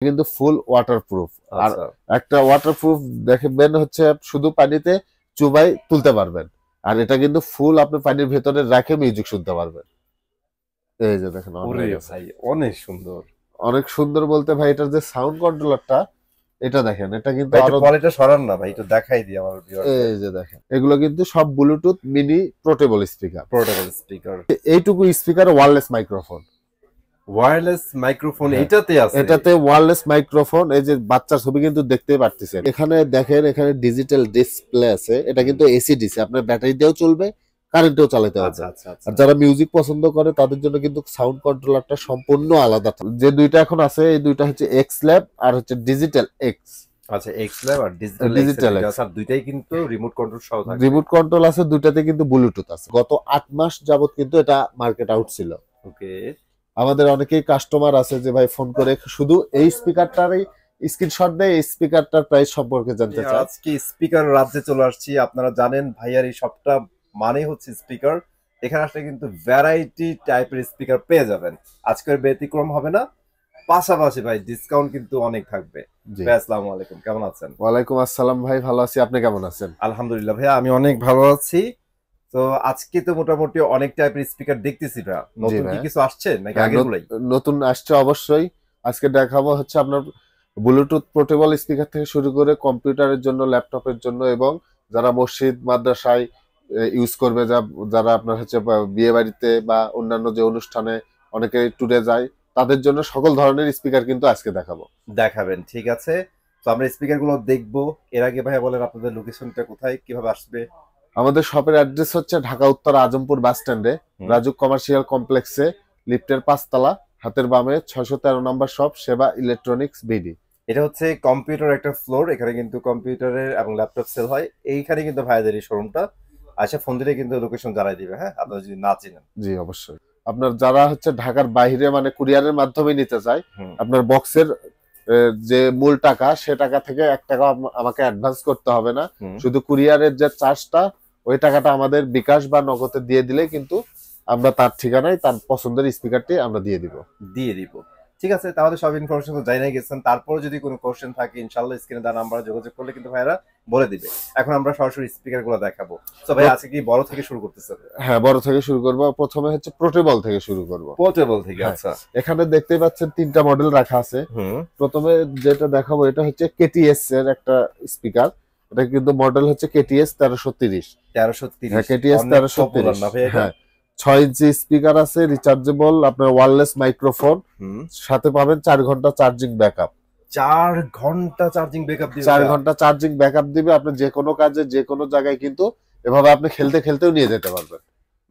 কিন্তু ফুল ওয়াটারপ্রুফ। আর আচ্ছা একটা ওয়াটারপ্রুফ দেখবেন হচ্ছে শুধু পানিতে চুবাই তুলতে পারবেন, আর এটা কিন্তু ফুল আপনি পানির ভেতরে রাখে মিউজিক শুনতে পারবেন। এই যে দেখেন অন ওরে হয়ে গেছে। ভাই অনেক সুন্দর। অনেক সুন্দর বলতে ভাই এটার যে সাউন্ড কন্ট্রোলারটা, এটা দেখেন, এটা কিন্তু ভাই একটু আরো, কোয়ালিটি সরান না ভাই, একটু দেখাই দিই আমার ভিউয়ারদের। এই যে দেখেন এগুলো কিন্তু সব Bluetooth mini portable speaker. Portable speaker, এইটুকু speaker wireless microphone. Wireless microphone হ্যাঁ, এটাতে আছে। এটাতে ওয়্যারলেস মাইক্রোফোন। এই যে বাচ্চার ছবি কিন্তু দেখতেই পারতেছেন, এখানে দেখেন এখানে ডিজিটাল ডিসপ্লে আছে। এটা কিন্তু এসি ডিসি, আপনার ব্যাটারি দিয়েও চলবে, কারেন্টেও চালাতে আচ্ছা পারবেন। আচ্ছা আর আচ্ছা। যারা মিউজিক পছন্দ করে তাদের জন্য কিন্তু সাউন্ড কন্ট্রোলারটা সম্পূর্ণ আলাদা। যে দুইটা এখন আছে এই দুইটা হচ্ছে এক্স ল্যাব আর হচ্ছে ডিজিটাল এক্স। আচ্ছা এক্স ল্যাব আর ডিজিটাল এক্স এর ডিজিটাল দুইটা এক্স আছে, আর দুইটাই কিন্তু রিমোট কন্ট্রোল সহ থাকবে। রিমোট কন্ট্রোল আছে, দুইটাতে কিন্তু ব্লুটুথ আছে। গত 8 মাস যাবত কিন্তু এটা মার্কেট আউট ছিল। ওকে। আমাদের অনেকেই কাস্টমার আছে যে ভাই ফোন করে শুধু এই স্পিকারটারই স্ক্রিনশট দেয়, এই স্পিকারটার প্রাইস সম্পর্কে জানতে চায়। আজকে স্পিকার রাজ্যে চলে আসছি। আপনারা জানেন ভাইয়ার এই সবটা মানে হচ্ছে স্পিকার। এখানে আসলে কিন্তু ভ্যারাইটি টাইপের স্পিকার পেয়ে যাবেন। আজকের ব্যতিক্রম হবে না, পাশাপাশি ভাই ডিসকাউন্ট কিন্তু অনেক থাকবে। জি, ভাই আসসালামু আলাইকুম, কেমন আছেন? ওয়ালাইকুম আসসালাম ভাই, ভালো আছি, আপনি কেমন আছেন? আলহামদুলিল্লাহ ভাইয়া, আমি অনেক ভালো আছি। তো আজকে তো মোটামুটি অনেক টাইপের স্পিকার দেখতেছি ভাইয়া। জি নতুন কি ভাই, কিছু আসছে নাকি হ্যাঁ, আগের গুলাই? নতুন আসছে অবশ্যই। আজকে দেখাবো হচ্ছে আপনার ব্লুটুথ পোর্টেবল স্পিকার থেকে শুরু করে কম্পিউটারের জন্য, ল্যাপটপের জন্য, এবং যারা মসজিদ মাদ্রাসায় ইউজ করবে, যারা আপনার হচ্ছে বিয়ে বাড়িতে বা অন্যান্য যে অনুষ্ঠানে অনেকে ট্যুরে যায়, তাদের জন্য সকল ধরনের স্পিকার কিন্তু আজকে দেখাবো। দেখাবেন, ঠিক আছে। তো আমরা স্পিকার গুলো দেখবো। এর আগে ভাইয়া বলেন আপনাদের লোকেশনটা কোথায়, কিভাবে আসবে? আমাদের শপের অ্যাড্রেস হচ্ছে ঢাকা উত্তর আজমপুর বাস স্ট্যান্ডে, হুম। রাজুক কমার্শিয়াল কমপ্লেক্সে, লিফটের 5 তলা, হাতের বামে 613 নম্বর শপ, সেবা ইলেকট্রনিক্স বিডি। এটা হচ্ছে কম্পিউটার একটা ফ্লোর, এখানে কিন্তু কম্পিউটারের এবং ল্যাপটপ সেল হয়। এইখানে কিন্তু ভাইয়াদের এই শোরুমটা। আচ্ছা ফোন দিলে কিন্তু লোকেশন জানাই দিবে, হ্যাঁ, আপনারা যদি না চিনেন। জি অবশ্যই। আপনার যারা হচ্ছে ঢাকার বাইরে মানে কুরিয়ারের মাধ্যমে নিতে চায়, হুম। আপনার বক্সের যে মূল টাকা, সে টাকা থেকে 1 টাকা আমাকে অ্যাডভান্স করতে হবে না। হুম। শুধু কুরিয়ারের যে চার্জটা, ওই টাকাটা আমাদের বিকাশ বা নগদে দিয়ে দিলে কিন্তু আমরা তার ঠিকানায় তার পছন্দের স্পিকারটি আমরা দিয়ে দিব। দিয়ে দিব। ঠিক আছে, তাহলে সব ইনফরমেশন তো জানাই গেছেন। তারপর যদি কোনো কোশ্চেন থাকে ইনশাআল্লাহ স্ক্রিনে দেওয়া নাম্বারে যোগাযোগ করলে কিন্তু ভাইরা বলে দিবে। এখন আমরা সরাসরি স্পিকার গুলো দেখাবো। তো ভাই আজকে কি বড় থেকে শুরু করতেছেন? হ্যাঁ, বড় থেকে শুরু করবো। প্রথমে হচ্ছে পোর্টেবল থেকে শুরু করব। পোর্টেবল থেকে, হ্যাঁ, আচ্ছা। এখানে দেখতেই পাচ্ছেন 3টা মডেল রাখা আছে। হুম। প্রথমে যেটা দেখাবো এটা হচ্ছে কেটিএস এর একটা স্পিকার। এটা কিন্তু মডেল হচ্ছে কেটিএস 1330। 1330। হ্যাঁ, কেটিএস অনেক পপুলার 1330। না ভাই এটা? হ্যাঁ, 6 ইঞ্চি স্পিকার আছে, রিচার্জেবল, আপনার ওয়্যারলেস মাইক্রোফোন, হুম। সাথে পাবেন 4 ঘন্টা চার্জিং ব্যাকআপ। 4 ঘন্টা চার্জিং ব্যাকআপ দিবে 4 ঘন্টা চার্জিং ব্যাকআপ দিবে। আপনি যে কোনো কাজে যে কোনো জায়গায় কিন্তু এভাবে আপনি খেলতে খেলতেও নিয়ে যেতে পারবেন।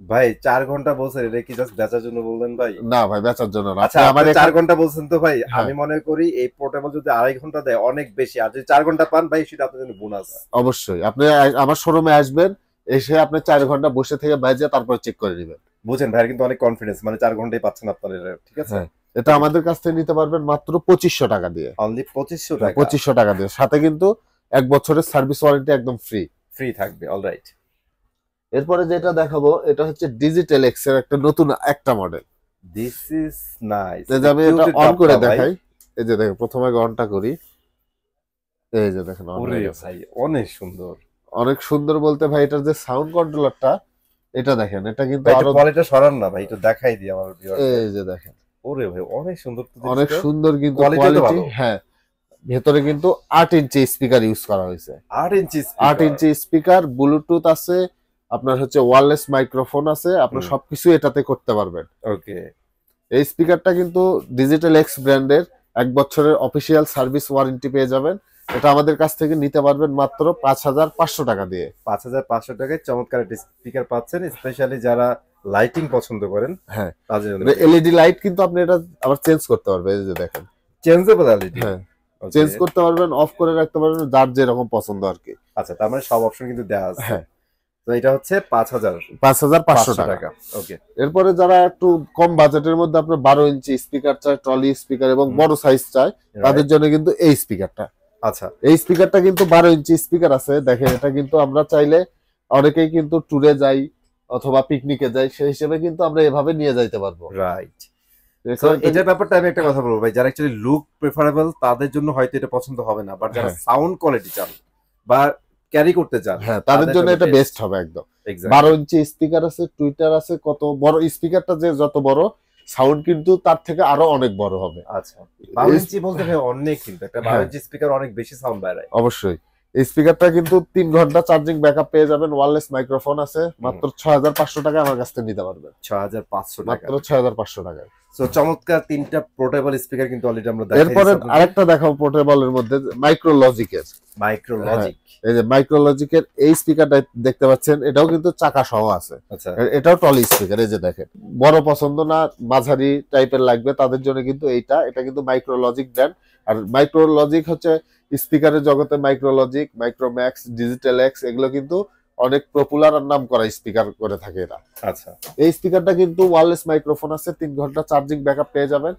ভাই? 4 ঘন্টা বলছেন, এটা কি জাস্ট বেচার জন্য বললেন ভাই? না ভাই, বেচার জন্য না। আচ্ছা আপনি আপনি আমার 4 ঘন্টা বলছেন তো ভাই, হ্যাঁ, আমি মনে করি এই পোর্টেবল যদি 2.5 ঘন্টা দেয় অনেক বেশি, আর যদি 4 ঘন্টা পান ভাই সেটা আপনার জন্য বোনাস। অবশ্যই আপনি আমার শোরুমে আসবেন, এসে আপনি 4 ঘন্টা বসে থেকে বাইরে তারপর চেক করে নেবেন। বুঝেন ভাইয়ের কিন্তু অনেক কনফিডেন্স, মানে 4 ঘন্টাই পাচ্ছেন আপনারা এটা, ঠিক আছে? হ্যাঁ, এটা আমাদের কাছ থেকে নিতে পারবেন মাত্র 2500 টাকা দিয়ে। অনলি 2500 টাকা 2500 টাকা দিয়ে, সাথে কিন্তু 1 বছরের সার্ভিস ওয়ারেন্টি একদম ফ্রি। ফ্রি থাকবে, অলরাইট। এরপরে যেটা দেখাবো এটা হচ্ছে ডিজিটাল এক্স এর একটা নতুন একটা মডেল। This is nice. এই যে আমি এটা অন করে দেখাই। এই যে দেখেন, প্রথমে অনটা করি। এই যে দেখেন অন ওরে হয়ে গেছে। ভাই অনেক সুন্দর। অনেক সুন্দর বলতে ভাই এটার যে সাউন্ড কন্ট্রোলারটা, এটা দেখেন, এটা কিন্তু ভাই একটু আরো, কোয়ালিটি সরান না ভাই, একটু দেখাই দিই আমার ভিউয়ারদের। এই যে দেখেন ওরে ভাই অনেক সুন্দর তো অনেক জিনিসটা। সুন্দর কিন্তু কোয়ালিটি তো কোয়ালিটি। ভালো। হ্যাঁ, ভেতরে কিন্তু 8 ইঞ্চি স্পিকার ইউজ করা হয়েছে। 8 ইঞ্চি 8 স্পিকার। ইঞ্চি স্পিকার, ব্লুটুথ আছে, আপনার হচ্ছে ওয়্যারলেস মাইক্রোফোন আছে, আপনার হুম। সবকিছু এটাতে করতে পারবেন। ওকে। এই স্পিকারটা কিন্তু ডিজিটাল এক্স ব্র্যান্ডের, 1 বছরের অফিসিয়াল সার্ভিস ওয়ারেন্টি পেয়ে যাবেন। এটা আমাদের কাছ থেকে নিতে পারবেন মাত্র 5500 টাকা দিয়ে। 5500 টাকায় চমৎকার একটা স্পিকার পাচ্ছেন, স্পেশালি যারা লাইটিং পছন্দ করেন হ্যাঁ, তাদের জন্য। এলইডি লাইট কিন্তু আপনি এটা আবার চেঞ্জ করতে পারবেন, এই যে দেখেন। Changeable LED. হ্যাঁ, ওকে। চেঞ্জ করতে পারবেন, অফ করে রাখতে পারবেন, যার যেরকম পছন্দ আর কি। আচ্ছা তার মানে সব অপশন কিন্তু দেওয়া আছে। হ্যাঁ, তো এটা হচ্ছে 5500 5500 টাকা। টাকা। ওকে। এরপরে যারা একটু কম বাজেটের মধ্যে আপনার 12 ইঞ্চি স্পিকার চায়, ট্রলি স্পিকার এবং বড় সাইজ চায়, তাদের জন্য কিন্তু এই স্পিকারটা। আচ্ছা। এই স্পিকারটা কিন্তু 12 ইঞ্চি স্পিকার আছে, দেখেন। এটা কিন্তু আমরা চাইলে অনেকেই কিন্তু ট্যুরে যাই অথবা পিকনিকে যাই, সেই হিসেবে কিন্তু আমরা এভাবে নিয়ে যাইতে পারবো। রাইট। তো এটার ব্যাপারটা আমি একটা কথা বলবো ভাই, যারা অ্যাকচুয়ালি লুক প্রেফারেবল তাদের জন্য হয়তো এটা পছন্দ হবে না, বাট যারা সাউন্ড কোয়ালিটি চান বা ক্যারি করতে চান, হ্যাঁ তাদের জন্য এটা বেস্ট হবে একদম। 12 ইঞ্চি স্পিকার আছে, টুইটার আছে, কত বড় স্পিকারটা যে যত বড় সাউন্ড কিন্তু তার থেকে আরো অনেক বড় হবে। আচ্ছা 12 ইঞ্চি বলতে ভাই অনেক, কিন্তু একটা 12 ইঞ্চি স্পিকার অনেক বেশি সাউন্ড বাইরায়। অবশ্যই এই স্পিকারটা কিন্তু 3 ঘন্টা চার্জিং ব্যাকআপ পেয়ে যাবেন, ওয়্যারলেস মাইক্রোফোন আছে, মাত্র 6500 টাকা আমার কাছ থেকে নিতে পারবেন। 6500 টাকা, মাত্র 6500 টাকায়। সো চমৎকার তিনটা পোর্টেবল স্পিকার কিন্তু অলরেডি আমরা দেখাই। এরপরে আরেকটা দেখাবো পোর্টেবলের মধ্যে, মাইক্রোলজিকের। এই যে মাইক্রোলজিকের এই স্পিকারটা দেখতে পাচ্ছেন, এটাও কিন্তু চাকা সহ আছে। আচ্ছা এটাও টলি স্পিকার। এই যে দেখেন, বড় পছন্দ না, মাঝারি টাইপের লাগবে তাদের জন্য কিন্তু এটা কিন্তু মাইক্রোলজিক ব্র্যান্ড। আর মাইক্রোলজিক হচ্ছে স্পিকারের জগতে মাইক্রোলজিক, মাইক্রোম্যাক্স, ডিজিটাল এক্স এগুলো কিন্তু অনেক পপুলার আর নাম করা স্পিকার করে থাকে এরা। আচ্ছা এই স্পিকারটা কিন্তু ওয়্যারলেস মাইক্রোফোন আছে, 3 ঘন্টা চার্জিং ব্যাকআপ পেয়ে যাবেন।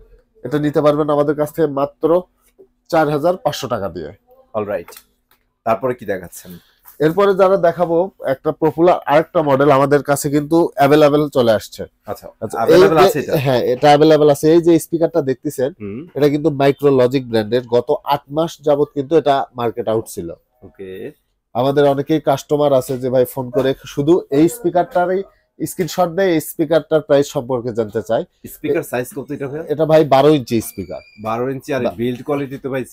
এটা নিতে পারবেন আমাদের কাছ থেকে মাত্র 4500 টাকা দিয়ে। অলরাইট, তারপরে কি দেখাচ্ছেন? এরপরে যারা দেখাবো একটা পপুলার আরেকটা মডেল আমাদের কাছে কিন্তু অ্যাভেলেবেল চলে আসছে। আচ্ছা অ্যাভেলেবেল আছে এটা? হ্যাঁ এটা অ্যাভেলেবেল আছে। এই যে স্পিকারটা দেখতেছেন এটা কিন্তু মাইক্রোলজিক ব্র্যান্ডের, গত 8 মাস যাবত কিন্তু এটা মার্কেট আউট ছিল। ওকে, আমাদের অনেকেই কাস্টমার আছে যে ভাই ফোন করে শুধু এই স্পিকারটারই স্ক্রিনশট দেয়, এই স্পিকারটার প্রাইস সম্পর্কে জানতে চাই। স্পিকার সাইজ কত এটা ভাই? এটা ভাই 12 ইঞ্চি স্পিকার। 12 ইঞ্চি, আর বিল্ড কোয়ালিটি তো ভাই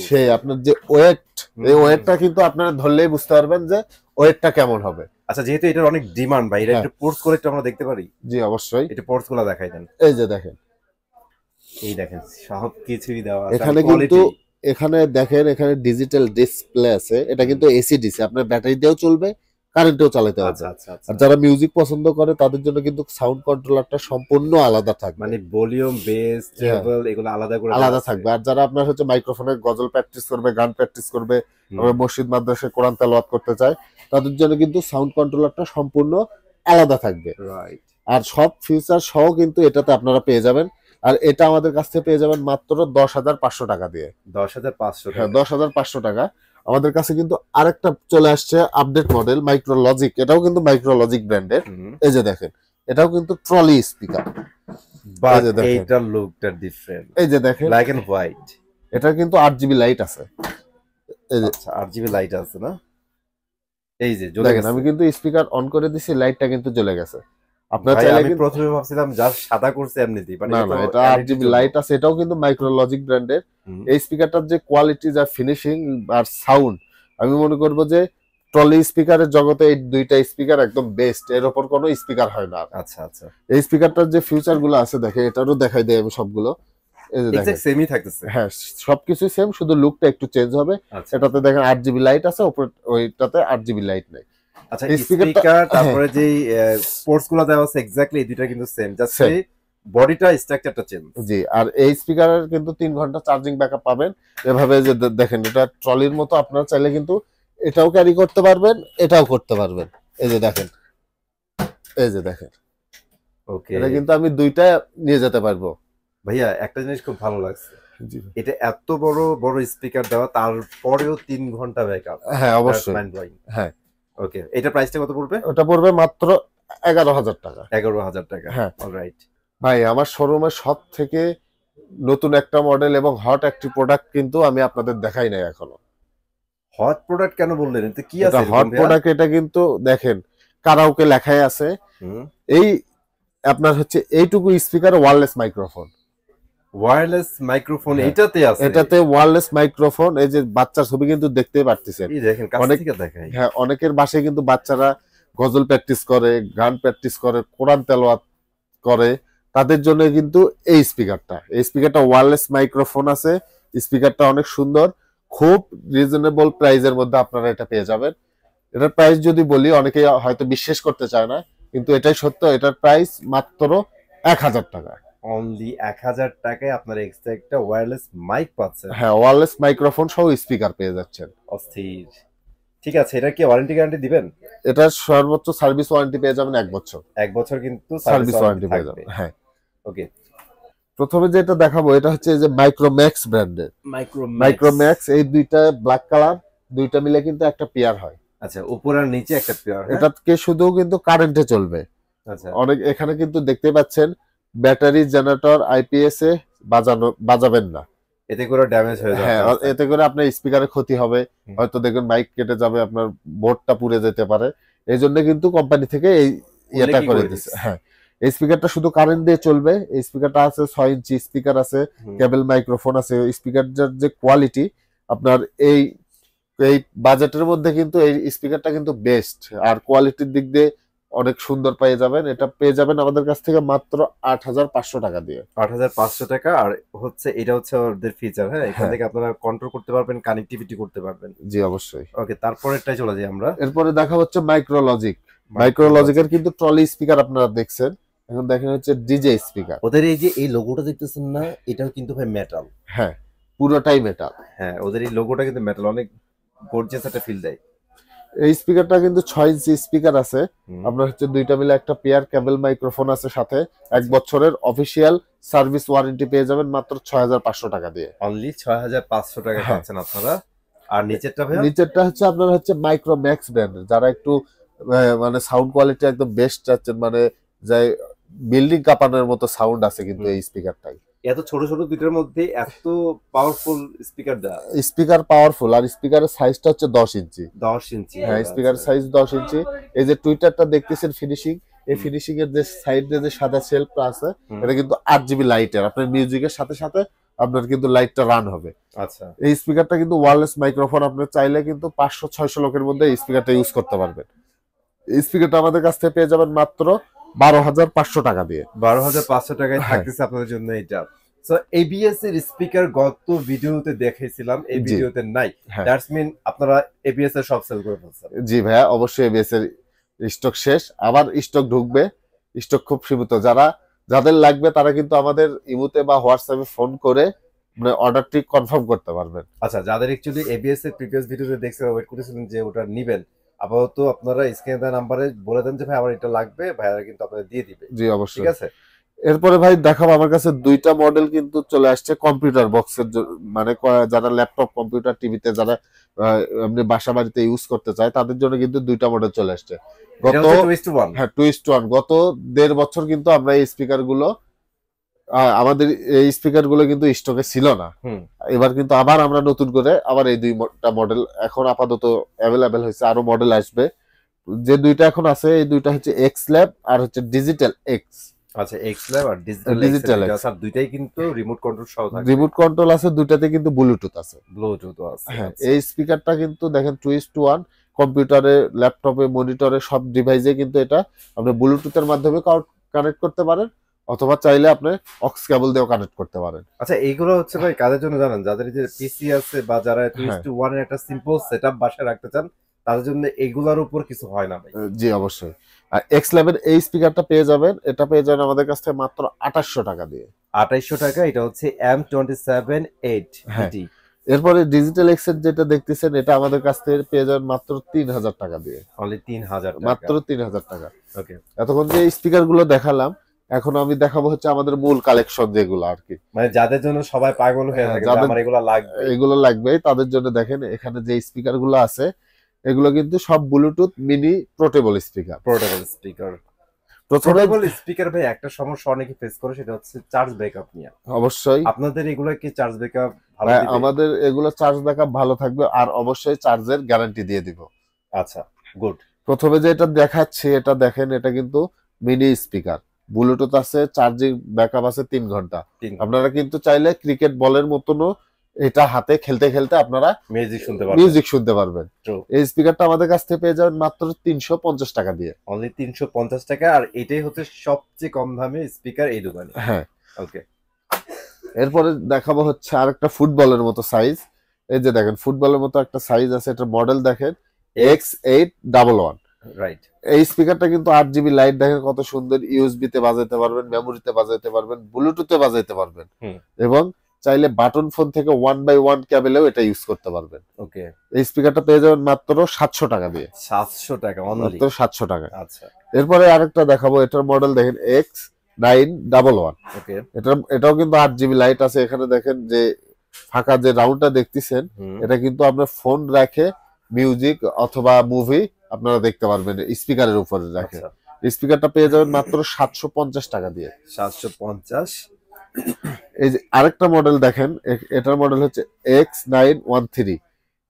সেই আপনার যে ওয়েট, এই ওয়েটটা কিন্তু আপনারা ধরলেই বুঝতে পারবেন যে ওয়েটটা কেমন হবে। আচ্ছা যেহেতু এটার অনেক ডিমান্ড ভাই, এটা একটু পোর্টস করে একটু আমরা দেখতে পারি? জি অবশ্যই, এটা পোর্টস গুলো দেখাই দেন। এই যে দেখেন, এই দেখেন সব কিছুই দেওয়া আছে। এখানে কিন্তু এখানে দেখেন, এখানে ডিজিটাল ডিসপ্লে আছে। এটা কিন্তু এসি ডিসি, আপনার ব্যাটারি দিয়েও চলবে, কারেন্টেও চালাতে পারবে। আর যারা মিউজিক পছন্দ করে তাদের জন্য কিন্তু সাউন্ড কন্ট্রোলারটা সম্পূর্ণ আলাদা থাকবে, মানে ভলিউম, বেস, ট্রেবল এগুলো আলাদা থাকবে। আর যারা আপনার হচ্ছে মাইক্রোফোনের গজল প্র্যাকটিস করবে, গান প্র্যাকটিস করবে, মসজিদ মাদ্রাসায় কোরআন তেলাওয়াত করতে চায়, তাদের জন্য কিন্তু সাউন্ড কন্ট্রোলারটা সম্পূর্ণ আলাদা থাকবে। রাইট, আর সব ফিচার সহ কিন্তু এটাতে আপনারা পেয়ে যাবেন। আর এটা আমাদের কাছ থেকে পেয়ে যাবেন মাত্র 10,500 টাকা দিয়ে। 10,500? হ্যাঁ 10,500 টাকা। আমাদের কাছে কিন্তু আরেকটা চলে আসছে আপডেট মডেল মাইক্রোলজিক, এটাও কিন্তু মাইক্রোলজিক ব্র্যান্ডের। এই যে দেখেন, এটাও কিন্তু ট্রলি স্পিকার, বাট এইটার লুকটা ডিফারেন্ট। এই যে দেখেন, ব্ল্যাক এন্ড হোয়াইট। এটা কিন্তু 8GB লাইট আছে। এই যে আচ্ছা 8GB লাইট আছে না? এই যে দেখেন, আমি কিন্তু স্পিকার অন করে দিছি, লাইটটা কিন্তু জ্বলে গেছে। আপনারা চাইলে, আমি প্রথমে ভাবছিলাম জাস্ট সাদা করছে এমনিতেই, না না এটা 8GB লাইট আছে। এটাও কিন্তু মাইক্রোলজিক ব্র্যান্ডের। এই স্পিকারটার যে কোয়ালিটি, যা ফিনিশিং আর সাউন্ড, আমি মনে করব যে ট্রলি স্পিকারের জগতে এই দুইটা স্পিকার একদম বেস্ট, এর উপর কোনো স্পিকার হয় না। আচ্ছা আচ্ছা, এই স্পিকারটার যে ফিউচার গুলো আছে দেখেন, এটারও দেখাই দেয় আমি সবগুলো। এই যে দেখেন সেমই থাকতেছে, হ্যাঁ সবকিছু সেম, শুধু লুকটা একটু চেঞ্জ হবে। এটাতে দেখেন 8GB লাইট আছে, ওইটাতে 8GB লাইট নেই। আচ্ছা স্পিকার, তারপরে যে পোর্টস গুলো দেওয়া আছে এক্স্যাক্টলি এই দুইটা কিন্তু সেম, জাস্ট বডিটা স্ট্রাকচারটা চেঞ্জ। জি, আর এই স্পিকারের কিন্তু 3 ঘন্টা চার্জিং ব্যাকআপ পাবেন। এভাবে যে দেখেন, এটা ট্রলির মতো, আপনারা চাইলে কিন্তু এটাও ক্যারি করতে পারবেন, এটাও করতে পারবেন। এই যে দেখেন, এই যে দেখেন, ওকে, এটা কিন্তু আমি দুইটা নিয়ে যেতে পারবো। ভাইয়া একটা জিনিস খুব ভালো লাগছে, এটা এত বড় বড় স্পিকার দেওয়া, তারপরেও 3 ঘন্টা ব্যাকআপ। হ্যাঁ অবশ্যই, হ্যাঁ। ওকে, এটা প্রাইসটা কত পড়বে? ওটা পড়বে মাত্র 11,000 টাকা। 11,000 টাকা, হ্যাঁ। অলরাইট ভাই, আমার শোরুমে সব থেকে নতুন একটা মডেল এবং হট একটি প্রোডাক্ট কিন্তু আমি আপনাদের দেখাই নাই এখনো। হট প্রোডাক্ট কেন বললেন? এটা কি আছে হট প্রোডাক্ট? এটা কিন্তু দেখেন কারাওকে লেখাই আছে। এই আপনার হচ্ছে এইটুকু speaker wireless microphone, wireless microphone এটাতে আছে। এটাতে ওয়্যারলেস মাইক্রোফোন। এই যে বাচ্চার ছবি কিন্তু দেখতেই পারতেছেন, এই দেখেন কাছ থেকে দেখাই। হ্যাঁ, অনেকের বাসায় কিন্তু বাচ্চারা গজল প্র্যাকটিস করে, গান প্র্যাকটিস করে, কোরআন তেলাওয়াত করে, তাদের জন্য কিন্তু এই স্পিকারটা ওয়্যারলেস মাইক্রোফোন আছে। স্পিকারটা অনেক সুন্দর, খুব রিজনেবল প্রাইসের মধ্যে আপনারা এটা পেয়ে যাবেন। এটার প্রাইস যদি বলি অনেকে হয়তো বিশ্বাস করতে চায় না, কিন্তু এটাই সত্য। এটার প্রাইস মাত্র 1,000 টাকা। অনলি 1,000 টাকায় আপনার এক্সট্রা একটা ওয়্যারলেস মাইক পাচ্ছেন। হ্যাঁ, ওয়্যারলেস মাইক্রোফোন সহ স্পিকার পেয়ে যাচ্ছেন। অস্থির। ঠিক আছে, এটা কি ওয়ারেন্টি গ্যারান্টি দিবেন? এটা সর্বোচ্চ সার্ভিস ওয়ারেন্টি পেয়ে যাবেন 1 বছর। 1 বছর কিন্তু সার্ভিস ওয়ারেন্টি পেয়ে যাবেন। হ্যাঁ, ওকে। প্রথমে যেটা দেখাবো এটা হচ্ছে যে মাইক্রোম্যাক্স ব্র্যান্ডের। মাইক্রোম্যাক্স এই দুইটা ব্ল্যাক কালার, দুইটা মিলে কিন্তু একটা পেয়ার হয়। আচ্ছা, উপর আর নিচে একটা পেয়ার। এটাকে শুধু কিন্তু কারেন্টে চলবে। আচ্ছা, অনেক এখানে কিন্তু দেখতে পাচ্ছেন ব্যাটারি, জেনারেটর, আইপিএস এ বাজাবেন না। এতে করে ড্যামেজ হয়ে হ্যাঁ, যাচ্ছে। এতে করে আপনার স্পিকারে ক্ষতি হবে, হয়তো দেখবেন মাইক কেটে যাবে, আপনার বোর্ডটা পুড়ে যেতে পারে। এই জন্য কিন্তু কোম্পানি থেকে এই ইয়েটা উল্লেখই করে করে দিচ্ছে। দিচ্ছে। হ্যাঁ, এই স্পিকারটা শুধু কারেন্ট দিয়ে চলবে। এই স্পিকারটা আছে 6 ইঞ্চি স্পিকার আছে, কেবল মাইক্রোফোন আছে। স্পিকারটার যে কোয়ালিটি আপনার এই এই বাজেটের মধ্যে কিন্তু এই স্পিকারটা কিন্তু বেস্ট, আর কোয়ালিটির দিক দিয়ে অনেক সুন্দর পেয়ে যাবেন। এটা পেয়ে যাবেন আমাদের কাছ থেকে মাত্র 8,500 টাকা দিয়ে। 8,500 টাকা। আর হচ্ছে এটা হচ্ছে ওদের ফিচার। হ্যাঁ, এখান হ্যাঁ, থেকে আপনারা কন্ট্রোল করতে পারবেন, কানেক্টিভিটি করতে পারবেন। জি অবশ্যই। ওকে, তারপরেরটাই চলে যাই আমরা। এরপরে দেখা হচ্ছে মাইক্রোলজিক। মাইক্রোলজিক। মাইক্রোলজিকের কিন্তু ট্রলি স্পিকার আপনারা দেখছেন, এখন দেখেন হচ্ছে ডিজে স্পিকার। ওদের এই যে এই লোগোটা দেখতেছেন না, এটাও কিন্তু ভাই মেটাল। হ্যাঁ, পুরোটাই মেটাল। হ্যাঁ, ওদের এই লোগোটা কিন্তু মেটাল, অনেক গর্জিয়াস একটা ফিল দেয়। এই স্পিকারটা কিন্তু 6 ইঞ্চি স্পিকার আছে। হুম। আপনার হচ্ছে দুইটা মিলে একটা পেয়ার কেবল মাইক্রোফোন আছে, সাথে 1 বছরের অফিসিয়াল সার্ভিস ওয়ারেন্টি পেয়ে যাবেন মাত্র 6,500 টাকা দিয়ে। অনলি 6,500 টাকা হ্যাঁ। পাচ্ছেন আপনারা। আর নিচেরটা ভাইয়া? নিচেরটা হচ্ছে আপনার হচ্ছে মাইক্রো ম্যাক্স ব্র্যান্ডের, যারা একটু মানে সাউন্ড কোয়ালিটি একদম বেস্ট চাচ্ছেন, মানে যাই বিল্ডিং কাঁপানোর মতো সাউন্ড আছে কিন্তু এই স্পিকারটাই। এত ছোট ছোট দুইটার মধ্যে এত পাওয়ারফুল স্পিকার দেওয়া। স্পিকার পাওয়ারফুল, আর স্পিকারের সাইজটা হচ্ছে 10 ইঞ্চি। 10 ইঞ্চি? হ্যাঁ, স্পিকার সাইজ 10 ইঞ্চি। এই যে টুইটারটা দেখতেছেন ফিনিশিং, এই ফিনিশিং এর যে সাইডে যে সাদা শেলফটা আছে, এটা কিন্তু 8 জিবি লাইটের, আপনার মিউজিকের সাথে সাথে আপনার কিন্তু লাইটটা রান হবে। আচ্ছা। এই স্পিকারটা কিন্তু ওয়্যারলেস মাইক্রোফোন, আপনি চাইলে কিন্তু 500-600 লোকের মধ্যে এই স্পিকারটা ইউজ করতে পারবেন। এই স্পিকারটা আমাদের কাছ থেকে পেয়ে যাবেন মাত্র 12,500 টাকা দিয়ে। 12,500 টাকায় হ্যাঁ। থাকতেছে আপনাদের জন্য এটা। সো এবিএস এর স্পিকার গত ভিডিওতে দেখাইছিলাম, এই জি। ভিডিওতে নাই। হ্যাঁ। দ্যাটস মিন আপনারা এবিএস এর সব সেল করে ফেলছেন। জি ভাইয়া, অবশ্যই এবিএস এর স্টক শেষ, আবার স্টক ঢুকবে। স্টক খুব সীমিত, যাদের লাগবে তারা কিন্তু আমাদের ইমুতে বা হোয়াটসঅ্যাপে ফোন করে মানে অর্ডারটি কনফার্ম করতে পারবেন। আচ্ছা, যাদের অ্যাকচুয়ালি এবিএস এর প্রিভিয়াস ভিডিওতে দেখছেন, ওয়েট করেছিলেন যে ওটা নিবেন, আপাতত আপনারা স্ক্রিনে দেওয়া নাম্বারে বলে দেন যে ভাই আমার এটা লাগবে, ভাইয়ারা কিন্তু আপনাদের দিয়ে দিবে। জি অবশ্যই। ঠিক আছে। এরপরে ভাই দেখাবো, আমার কাছে দুইটা মডেল কিন্তু চলে আসছে কম্পিউটার বক্সের, মানে যারা ল্যাপটপ, কম্পিউটার, টিভিতে যারা এমনি বাসা বাড়িতে ইউজ করতে চায় তাদের জন্য কিন্তু দুইটা মডেল চলে আসছে। এটা গত হচ্ছে 2:1। হ্যাঁ 2:1 গত 1.5 বছর কিন্তু আমরা এই স্পিকার গুলো আমাদের এই স্পিকার গুলো কিন্তু স্টকে ছিল না। এবার কিন্তু আবার আমরা নতুন করে আবার এই দুইটা মডেল এখন আপাতত অ্যাভেলেবেল হয়েছে, আরো মডেল আসবে। যে দুইটা এখন আছে এই দুইটা হচ্ছে এক্স ল্যাব আর হচ্ছে ডিজিটাল এক্স। আচ্ছা, এক্স ল্যাব আর ডিজিটাল ডিজিটাল এক্স, স্যার দুইটাই কিন্তু রিমোট কন্ট্রোল সহ থাকে। রিমোট কন্ট্রোল আছে, দুইটাতে কিন্তু ব্লুটুথ আছে। ব্লুটুথ আছে। হ্যাঁ, এই স্পিকারটা কিন্তু দেখেন 2:1 কম্পিউটারে, ল্যাপটপে, মনিটরে সব ডিভাইসে কিন্তু এটা আপনি ব্লুটুথের মাধ্যমে কানেক্ট করতে পারেন, অথবা চাইলে আপনি অক্স কেবল দিয়েও কানেক্ট করতে পারেন। আচ্ছা, এইগুলো হচ্ছে ভাই কাদের জন্য জানেন? যাদের যে পিসি আছে বা যারা 2:1 এর একটা সিম্পল সেটআপ বাসায় রাখতে চান, তাদের জন্য এগুলোর উপর কিছু হয় না ভাই। জি অবশ্যই। আর এক্স ল্যাবের এই স্পিকারটা পেয়ে যাবেন, এটা পেয়ে যাবেন আমাদের কাছ থেকে মাত্র 2,800 টাকা দিয়ে। 2,800 টাকা। এটা হচ্ছে M278 DT। এরপরে ডিজিটাল এক্স এর যেটা দেখতেছেন, এটা আমাদের কাছ থেকে পেয়ে যাবেন মাত্র 3,000 টাকা দিয়ে। অনলি 3,000 টাকা। মাত্র 3,000 টাকা। ওকে। এতক্ষণ যে স্পিকার গুলো দেখালাম, এখন আমি দেখাবো হচ্ছে আমাদের মূল কালেকশন যেগুলো আর কি, মানে যাদের জন্য সবাই পাগল হয়ে থাকে যে আমার এগুলো লাগবে। এগুলো লাগবে তাদের জন্য দেখেন এখানে যে স্পিকার গুলো আছে, এগুলো কিন্তু সব Bluetooth mini portable speaker. Portable speaker. প্রথমে পোর্টেবল স্পিকার ভাই একটা সমস্যা অনেকে ফেস করে, সেটা হচ্ছে চার্জ ব্যাকআপ নিয়ে। অবশ্যই আপনাদের এগুলো কি চার্জ ব্যাকআপ ভালো ভাই, দিবে? আমাদের এগুলো চার্জ ব্যাকআপ ভালো থাকবে, আর অবশ্যই চার্জের গ্যারান্টি দিয়ে দিব। আচ্ছা, গুড। প্রথমে যে এটা দেখাচ্ছি, এটা দেখেন, এটা কিন্তু মিনি স্পিকার, ব্লুটুথ আছে, চার্জিং ব্যাকআপ আছে 3 ঘন্টা। আপনারা কিন্তু চাইলে ক্রিকেট বলের মতনও এটা হাতে খেলতে খেলতে আপনারা মিউজিক শুনতে পারবেন। এই স্পিকারটা আমাদের কাছ থেকে পেয়ে যাবেন মাত্র 350 টাকা দিয়ে। অনলি 350 টাকা। আর এটাই হচ্ছে সবচেয়ে কম দামে স্পিকার এই দোকানে। হ্যাঁ, ওকে। এরপরে দেখাবো হচ্ছে আরেকটা ফুটবলের মতো সাইজ। এই যে দেখেন ফুটবলের মতো একটা সাইজ আছে, এটা মডেল দেখেন X811। রাইট। এই স্পিকারটা কিন্তু 8 জিবি লাইট, দেখেন কত সুন্দর, ইউএসবি তে বাজাইতে পারবেন, মেমোরিতে বাজাইতে পারবেন, ব্লুটুথে বাজাইতে পারবেন, এবং চাইলে বাটন ফোন থেকে 1x1 কেবলেও এটা ইউজ করতে পারবেন। ওকে। এই স্পিকারটা পেয়ে যাবেন মাত্র 700 টাকা দিয়ে। 700 টাকা অনলি? মাত্র 700 টাকা। আচ্ছা। এরপরে আরেকটা দেখাবো, এটার মডেল দেখেন X911। ওকে। এটাও কিন্তু 8 জিবি লাইট আছে। এখানে দেখেন যে ফাঁকা যে রাউন্ডটা দেখতেছেন, এটা কিন্তু আপনার ফোন রাখে মিউজিক অথবা মুভি আপনারা দেখতে পারবেন স্পিকারের উপরে রাখে। স্পিকারটা পেয়ে যাবেন মাত্র 750 টাকা দিয়ে। 750। এই যে আরেকটা মডেল দেখেন, এটার মডেল হচ্ছে X913।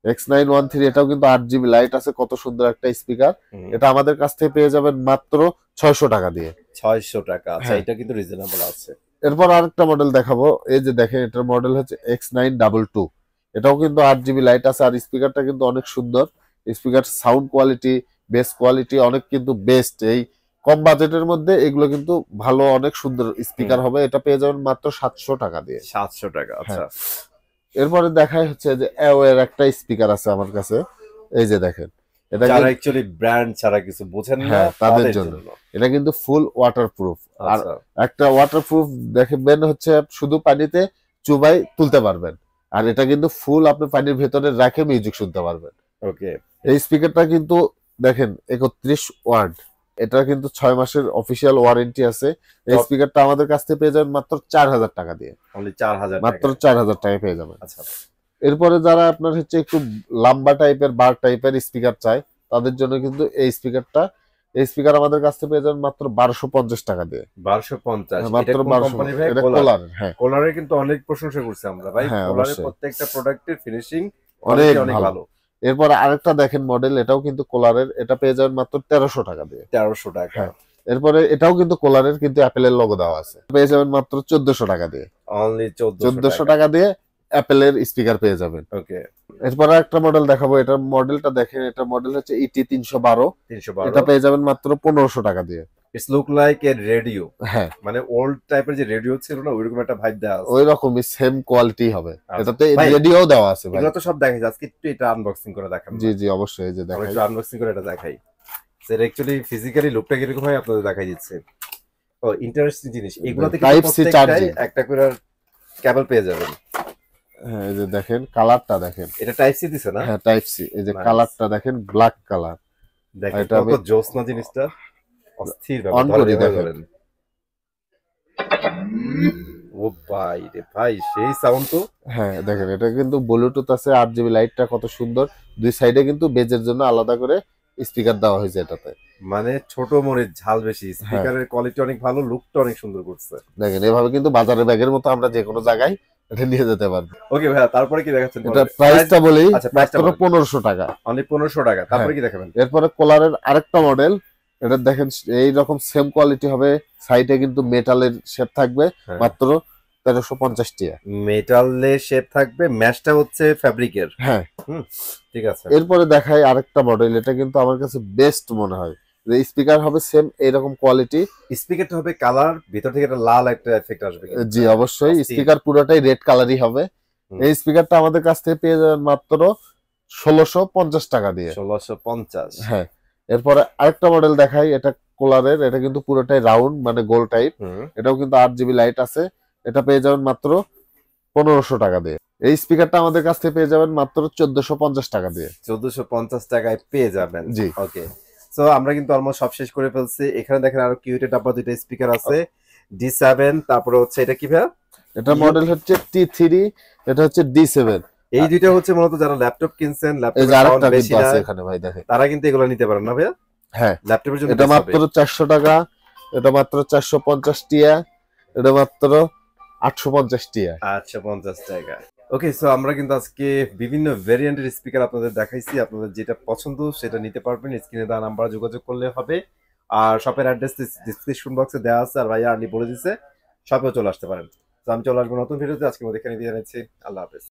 X913 এটাও কিন্তু 8 GB লাইট আছে, কত সুন্দর একটা স্পিকার। এটা আমাদের কাছ থেকে পেয়ে যাবেন মাত্র 600 টাকা দিয়ে। 600 টাকা, আচ্ছা হ্যাঁ। এটা কিন্তু রিজনেবল আছে। এরপর আরেকটা মডেল দেখাবো, এই যে দেখেন এটার মডেল হচ্ছে X922। এটাও কিন্তু 8 GB লাইট আছে, আর স্পিকারটা কিন্তু অনেক সুন্দর। Speaker sound quality, base quality অনেক কিন্তু বেস্ট। এই কম বাজেটের মধ্যে এগুলো কিন্তু ভালো, অনেক সুন্দর স্পিকার হবে। এটা পেয়ে যাবেন মাত্র 700 টাকা দিয়ে। 700 টাকা, আচ্ছা। এরপরে দেখাই হচ্ছে যে অ্যাওয়ের একটা স্পিকার আছে আমার কাছে, এই যে দেখেন। এটা যারা অ্যাকচুয়ালি ব্র্যান্ড ছাড়া কিছু বোঝেন না হ্যাঁ, তাদের তাদের জন্য। জন্য। এটা কিন্তু ফুল ওয়াটারপ্রুফ। আর আচ্ছা, একটা ওয়াটারপ্রুফ দেখবেন হচ্ছে শুধু পানিতে চুবাই তুলতে পারবেন, আর এটা কিন্তু ফুল আপনি পানির ভেতরে রাখে মিউজিক শুনতে পারবেন। ওকে। এই স্পিকারটা কিন্তু দেখেন 31 ওয়াট। এটা কিন্তু 6 মাসের অফিসিয়াল ওয়ারেন্টি আছে। এই তো- স্পিকারটা আমাদের কাছ থেকে পেয়ে যাবেন মাত্র 4000 টাকা দিয়ে। অনলি 4000 মাত্র টাকা। 4000 টাকায় পেয়ে যাবেন। আচ্ছা, এরপরে যারা আপনার হচ্ছে একটু লম্বা টাইপের বার টাইপের স্পিকার চায়, তাদের জন্য কিন্তু এই স্পিকার আমাদের কাছ থেকে পেয়ে যাবেন মাত্র 1250 টাকা দিয়ে। 1250। মাত্র এটা কোন 1200। কোম্পানি ভাই? এটা কোলার। কোলার। হ্যাঁ, কোলারের কিন্তু অনেক প্রশংসা করছি আমরা ভাই। হ্যাঁ, কোলারের অবশ্যই। প্রত্যেকটা প্রোডাক্টের ফিনিশিং অনেক অনেক ভালো। ভালো। এরপর আরেকটা দেখেন মডেল, এটাও কিন্তু কোলারের। এটা পেয়ে যাবেন মাত্র 1300 টাকা দিয়ে। 1300 টাকা। হ্যাঁ। এরপরে এটাও কিন্তু কোলারের, কিন্তু অ্যাপেলের লোগো দেওয়া আছে। পেয়ে যাবেন মাত্র 1400 টাকা দিয়ে। অনলি 1400 টাকা দিয়ে অ্যাপেলের স্পিকার পেয়ে যাবেন। ওকে। এরপর একটা মডেল দেখাবো, এটার মডেলটা দেখেন। এটা মডেল হচ্ছে ET 312। 312। এটা পেয়ে যাবেন মাত্র 1500 টাকা দিয়ে। It's look like a radio. হ্যাঁ, মানে ওল্ড টাইপের যে রেডিও ছিল না, ওইরকম একটা ভাইব দেওয়া আছে। ওই রকমই সেম কোয়ালিটি হবে। আচ্ছা। এটাতে ভাই, রেডিও দেওয়া আছে ভাই। এগুলো তো সব দেখাই, আজকে একটু এটা আনবক্সিং করে দেখান। জি জি, অবশ্যই। এই যে আমরা দেখাই। একটু আনবক্সিং করে এটা দেখাই। সেটা অ্যাকচুয়ালি ফিজিক্যালি লুকটা কিরকম হয় আপনাদের দেখাই দিচ্ছে। ও ইন্টারেস্টিং জিনিস, এগুলোতে কিন্তু Type C প্রত্যেকটাই charging। একটা করে কেবল পেয়ে যাবেন। হ্যাঁ, এই যে দেখেন কালারটা দেখেন। এটা টাইপ সি দিছে না? হ্যাঁ, টাইপ সি। এই যে Nice. কালারটা দেখেন, ব্ল্যাক কালার। দেখেন এটা কত আমি জোস না জিনিসটা, অস্থির অন ব্যাপার। করি, ধরেন, দেখেন। ধরেন। ও ভাই রে ভাই, সেই সাউন্ড তো। হ্যাঁ, দেখেন এটা কিন্তু ব্লুটুথ আছে। 8 GB লাইটটা কত সুন্দর। দুই সাইডে কিন্তু বেজের জন্য আলাদা করে স্পিকার দেওয়া হয়েছে এটাতে। মানে ছোট মরিচ ঝাল বেশি। স্পিকারের কোয়ালিটি অনেক ভালো, লুকটা অনেক সুন্দর করছে। দেখেন এভাবে কিন্তু বাজারে ব্যাগের মতো আমরা যে কোনো জায়গায় এটা নিয়ে যেতে পারবো। ওকে ভাইয়া, তারপরে কি দেখাচ্ছেন? এটা প্রাইসটা বলি, আচ্ছা, প্রাইসটা মাত্র বলেন। 1500 টাকা। অনলি 1500 টাকা। তারপরে কি দেখাবেন? এরপরে কোলারের আরেকটা মডেল, এটা দেখেন এই রকম সেম কোয়ালিটি হবে। সাইডে কিন্তু মেটালের শেপ থাকবে, হ্যাঁ। মাত্র 1350 টাকা। মেটালের শেপ থাকবে, ম্যাশটা হচ্ছে ফ্যাব্রিকের। হ্যাঁ, ঠিক আছে। এরপরে দেখাই আরেকটা মডেল। এটা কিন্তু আমার কাছে বেস্ট মনে হয়, যে স্পিকার হবে সেম এইরকম কোয়ালিটি। স্পিকারটা হবে কালার, ভিতর থেকে একটা লাল একটা এফেক্ট আসবে কিন্তু। জি অবশ্যই, অস্থির। স্পিকার পুরোটাই রেড কালারই হবে। এই স্পিকারটা আমাদের কাছ থেকে পেয়ে যাবেন মাত্র 1650 টাকা দিয়ে। 1650। হ্যাঁ, এরপরে আরেকটা মডেল দেখাই। এটা কোলারের, এটা কিন্তু পুরোটাই রাউন্ড, মানে গোল টাইপ। এটাও কিন্তু 8 GB লাইট আছে। এটা পেয়ে যাবেন মাত্র 1500 টাকা দিয়ে। এই স্পিকারটা আমাদের কাছ থেকে পেয়ে যাবেন মাত্র 1450 টাকা দিয়ে। 1450 টাকায় পেয়ে যাবেন। জি। ওকে। সো আমরা কিন্তু অলমোস্ট সব শেষ করে ফেলছি। এখানে দেখেন আরো কিউটেড ডাব্বা দুইটা স্পিকার আছে। D7, তারপরে হচ্ছে এটা কি ভাই? এটা মডেল হচ্ছে T3, এটা হচ্ছে D7। এই দুইটা হচ্ছে মূলত যারা ল্যাপটপ কিনছেন, এই যে ল্যাপটপের আরেকটা সাউন্ড বেশি কিন্তু না, আছে এখানে ভাই, দেখেন। তারা কিন্তু এগুলো নিতে পারেন না ভাইয়া? হ্যাঁ, ল্যাপটপের জন্য এটা best মাত্র হবে। 400 টাকা। এটা মাত্র 450 টাকা। এটা মাত্র 850 টাকা। 850 টাকা। ওকে, সো আমরা কিন্তু আজকে বিভিন্ন ভেরিয়েন্টের স্পিকার আপনাদের দেখাইছি। আপনাদের যেটা পছন্দ সেটা নিতে পারবেন। স্ক্রিনে দেওয়া নাম্বারে যোগাযোগ করলে হবে। আর শপের অ্যাড্রেস ডিসক্রিপশন বক্সে দেওয়া আছে, আর ভাইয়া আর্লি বলে দিছে শপেও চলে আসতে পারেন। তো আমি চলে আসবো নতুন ভিডিওতে। আজকে মধ্যে এখানে দিয়ে নিচ্ছি। আল্লাহ হাফেজ।